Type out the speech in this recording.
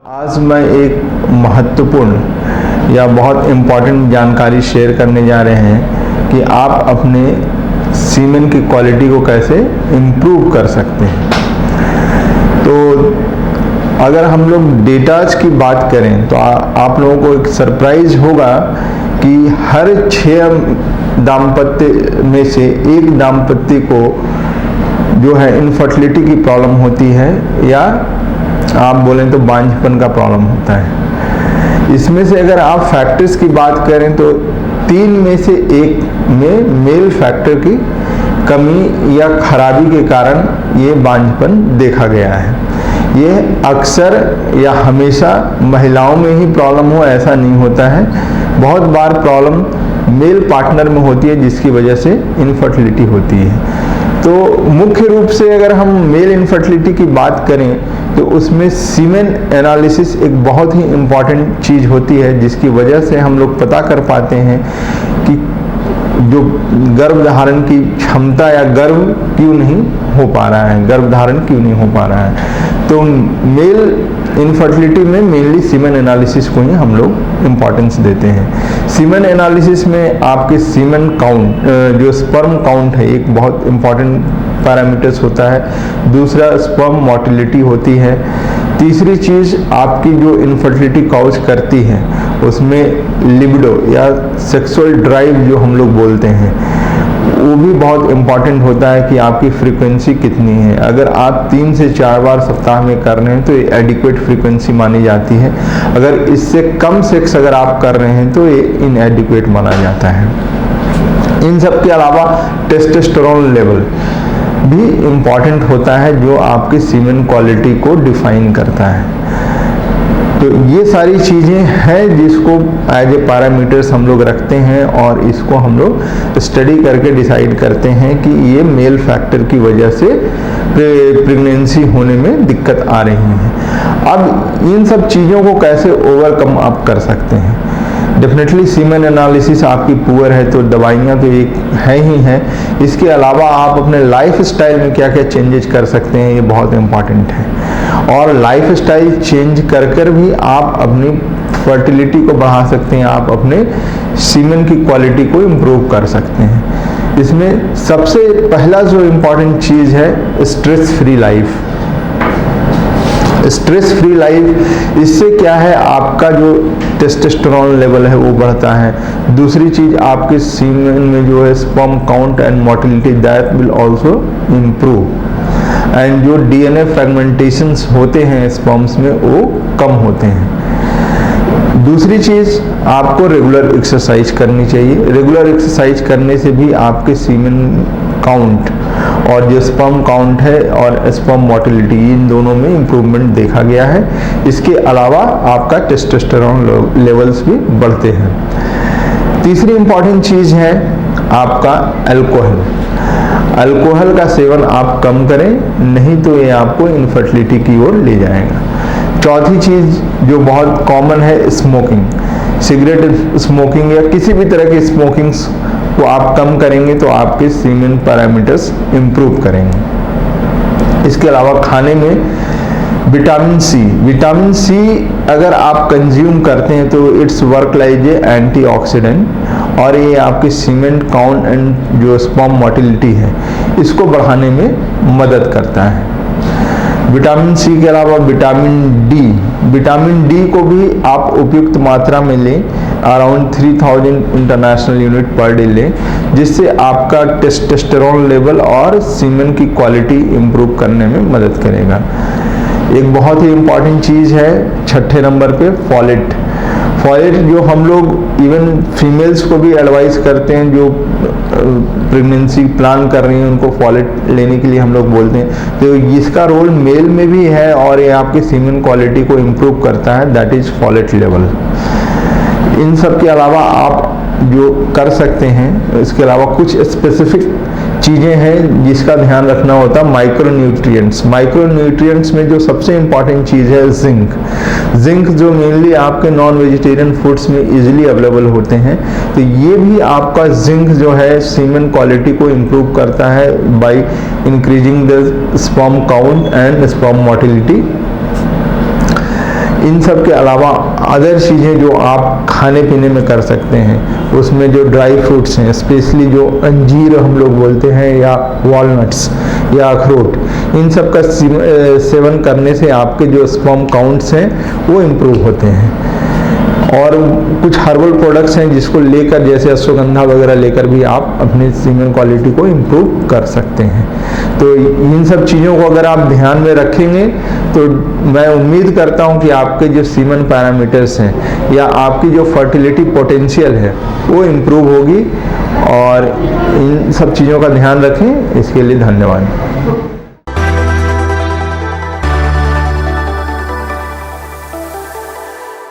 आज मैं एक महत्वपूर्ण या बहुत इम्पॉर्टेंट जानकारी शेयर करने जा रहे हैं कि आप अपने सीमेन की क्वालिटी को कैसे इम्प्रूव कर सकते हैं। तो अगर हम लोग डेटाज की बात करें तो आप लोगों को एक सरप्राइज होगा कि हर 6 दाम्पत्य में से एक दाम्पत्य को जो है इनफर्टिलिटी की प्रॉब्लम होती है या आप बोलें तो बांझपन का प्रॉब्लम होता है। इसमें से अगर आप फैक्टर्स की बात करें तो 3 में से 1 में मेल फैक्टर की कमी या खराबी के कारण ये बांझपन देखा गया है। ये अक्सर या हमेशा महिलाओं में ही प्रॉब्लम हो ऐसा नहीं होता है। बहुत बार प्रॉब्लम मेल पार्टनर में होती है जिसकी वजह से इनफर्टिलिटी होती है। तो मुख्य रूप से अगर हम मेल इनफर्टिलिटी की बात करें तो उसमें सीमेन एनालिसिस एक बहुत ही इम्पॉर्टेंट चीज़ होती है जिसकी वजह से हम लोग पता कर पाते हैं कि जो गर्भ धारण की क्षमता या गर्भ क्यों नहीं हो पा रहा है, गर्भ धारण क्यों नहीं हो पा रहा है। तो मेल इनफर्टिलिटी में मेनली सीमेन एनालिसिस को ही हम लोग इम्पॉर्टेंस देते हैं। सीमेन एनालिसिस में आपके सीमेन काउंट जो स्पर्म काउंट है एक बहुत इम्पॉर्टेंट पैरामीटर्स होता है। दूसरा स्पर्म मोटिलिटी होती है। तीसरी चीज़ आपकी जो इनफर्टिलिटी कॉज करती है उसमें लिबिडो या सेक्सुअल ड्राइव जो हम लोग बोलते हैं वो भी बहुत इम्पॉर्टेंट होता है कि आपकी फ्रीक्वेंसी कितनी है। अगर आप 3 से 4 बार सप्ताह में कर रहे हैं तो ये एडिक्वेट फ्रीक्वेंसी मानी जाती है। अगर इससे कम सेक्स अगर आप कर रहे हैं तो ये इनएडिक्वेट माना जाता है। इन सब के अलावा टेस्टोस्टेरोन लेवल भी इम्पॉर्टेंट होता है जो आपकी सीमेन क्वालिटी को डिफाइन करता है। तो ये सारी चीज़ें हैं जिसको एज ए पैरामीटर्स हम लोग रखते हैं और इसको हम लोग स्टडी करके डिसाइड करते हैं कि ये मेल फैक्टर की वजह से प्रेगनेंसी होने में दिक्कत आ रही है। अब इन सब चीज़ों को कैसे ओवरकम आप कर सकते हैं। डेफिनेटली सीमेन एनालिसिस आपकी पुअर है तो दवाइयाँ तो एक है ही हैं। इसके अलावा आप अपने लाइफ स्टाइल में क्या क्या चेंजेस कर सकते हैं ये बहुत इम्पॉर्टेंट है। और लाइफ स्टाइल चेंज कर भी आप अपनी फर्टिलिटी को बढ़ा सकते हैं, आप अपने सीमेन की क्वालिटी को इम्प्रूव कर सकते हैं। इसमें सबसे पहला जो इम्पॉर्टेंट चीज़ है stress free life. Stress free life इससे क्या है आपका जो टेस्टोस्टेरोन लेवल है वो बढ़ता है। दूसरी चीज़ आपके सीमेन में जो है sperm count and motility that will also improve and जो डीएनए फ्रेगमेंटेशंस होते हैं स्पर्म्स में वो कम होते हैं। दूसरी चीज़ आपको रेगुलर एक्सरसाइज करनी चाहिए। रेगुलर एक्सरसाइज करने से भी आपके सीमेन काउंट और जो स्पर्म काउंट है और स्पर्म मोटिलिटी इन दोनों में इम्प्रूवमेंट देखा गया है। इसके अलावा आपका टेस्टोस्टेरोन लेवल्स भी बढ़ते हैं। तीसरी इम्पॉर्टेंट चीज़ है आपका अल्कोहल। अल्कोहल का सेवन आप कम करें, नहीं तो ये आपको इनफर्टिलिटी की ओर ले जाएगा। चौथी चीज़ जो बहुत कॉमन है स्मोकिंग। सिगरेट स्मोकिंग या किसी भी तरह की स्मोकिंग्स को आप कम करेंगे तो आपके सीमेन पैरामीटर्स इम्प्रूव करेंगे। इसके अलावा खाने में विटामिन सी अगर आप कंज्यूम करते हैं तो it's work like a antioxidant और ये आपकी सीमेन काउंट एंड जो स्पर्म मोटिलिटी है इसको बढ़ाने में मदद करता है। विटामिन सी के अलावा विटामिन डी को भी आप उपयुक्त मात्रा में लें, around 3000 international unit per day लें, जिससे आपका टेस्टोस्टेरोन लेवल और सीमेन की क्वालिटी इम्प्रूव करने में मदद करेगा। एक बहुत ही इम्पॉर्टेंट चीज़ है 6ठे नंबर पे फॉलेट जो हम लोग इवन फीमेल्स को भी एडवाइस करते हैं जो प्रेगनेंसी प्लान कर रही हैं उनको फॉलेट लेने के लिए हम लोग बोलते हैं। तो इसका रोल मेल में भी है और ये आपकी सीमेन क्वालिटी को इम्प्रूव करता है, दैट इज़ फॉलेट लेवल। इन सब के अलावा आप जो कर सकते हैं इसके अलावा कुछ स्पेसिफिक चीज़ें हैं जिसका ध्यान रखना होता है। माइक्रोन्यूट्रिएंट्स में जो सबसे इम्पॉर्टेंट चीज़ है जिंक जो मेनली आपके नॉन वेजिटेरियन फूड्स में इजीली अवेलेबल होते हैं। तो ये भी आपका जिंक जो है सीमेन क्वालिटी को इम्प्रूव करता है by increasing the sperm count and sperm motility. इन सब के अलावा अदर चीज़ें जो आप खाने पीने में कर सकते हैं, उसमें जो ड्राई फ्रूट्स हैं, स्पेशली जो अंजीर हम लोग बोलते हैं, या वॉलनट्स या अखरोट, इन सब का सेवन करने से आपके जो स्पर्म काउंट्स हैं वो इम्प्रूव होते हैं। और कुछ हर्बल प्रोडक्ट्स हैं जिसको लेकर, जैसे अश्वगंधा वगैरह लेकर भी आप अपनी सीमेन क्वालिटी को इम्प्रूव कर सकते हैं। तो इन सब चीज़ों को अगर आप ध्यान में रखेंगे तो मैं उम्मीद करता हूं कि आपके जो सीमेन पैरामीटर्स हैं या आपकी जो फर्टिलिटी पोटेंशियल है वो इम्प्रूव होगी। और इन सब चीज़ों का ध्यान रखें। इसके लिए धन्यवाद।